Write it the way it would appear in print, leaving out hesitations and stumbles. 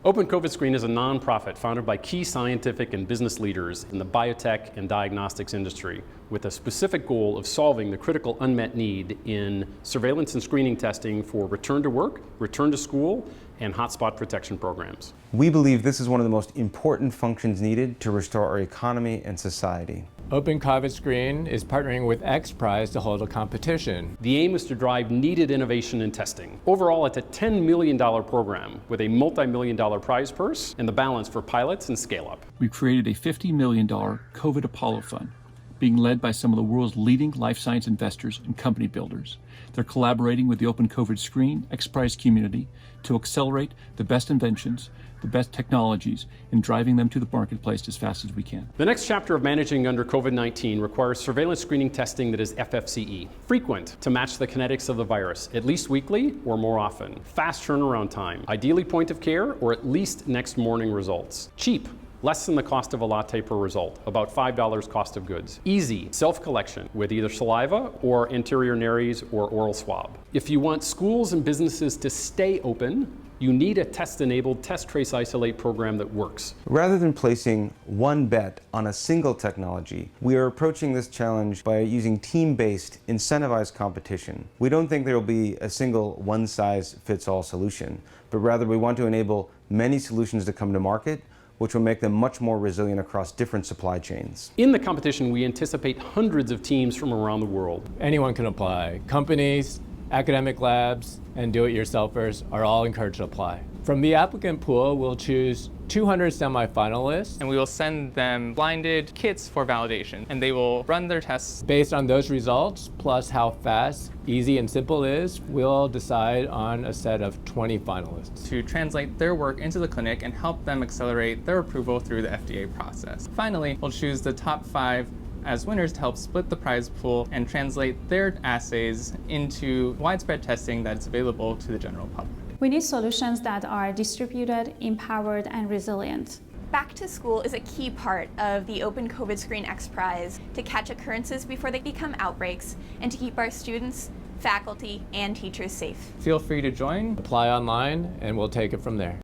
OpenCovidScreen is a nonprofit founded by key scientific and business leaders in the biotech and diagnostics industry with a specific goal of solving the critical unmet need in surveillance and screening testing for return to work, return to school, and hotspot protection programs. We believe this is one of the most important functions needed to restore our economy and society. OpenCovidScreen is partnering with XPRIZE to hold a competition. The aim is to drive needed innovation in testing. Overall, it's a $10 million program with a multi-million-dollar prize purse and the balance for pilots and scale-up. We've created a $50 million COVID Apollo Fund, being led by some of the world's leading life science investors and company builders. They're collaborating with the OpenCovidScreen XPRIZE community to accelerate the best inventions, the best technologies, and driving them to the marketplace as fast as we can. The next chapter of managing under COVID-19 requires surveillance screening testing that is FFCE. Frequent to match the kinetics of the virus, at least weekly or more often. Fast turnaround time, ideally point of care or at least next morning results. Cheap. Less than the cost of a latte per result, about $5 cost of goods. Easy, self-collection with either saliva or anterior nares or oral swab. If you want schools and businesses to stay open, you need a test-enabled test, trace, isolate program that works. Rather than placing one bet on a single technology, we are approaching this challenge by using team-based, incentivized competition. We don't think there will be a single one-size-fits-all solution, but rather we want to enable many solutions to come to market, which will make them much more resilient across different supply chains. In the competition, we anticipate hundreds of teams from around the world. Anyone can apply. Companies, academic labs, and do-it-yourselfers are all encouraged to apply. From the applicant pool, we'll choose 200 semi-finalists. And we will send them blinded kits for validation, and they will run their tests. Based on those results, plus how fast, easy, and simple it is, we'll decide on a set of 20 finalists. To translate their work into the clinic and help them accelerate their approval through the FDA process. Finally, we'll choose the top 5 as winners to help split the prize pool and translate their assays into widespread testing that's available to the general public. We need solutions that are distributed, empowered, and resilient. Back to school is a key part of the OpenCovidScreen XPRIZE to catch occurrences before they become outbreaks and to keep our students, faculty, and teachers safe. Feel free to join. Apply online, and we'll take it from there.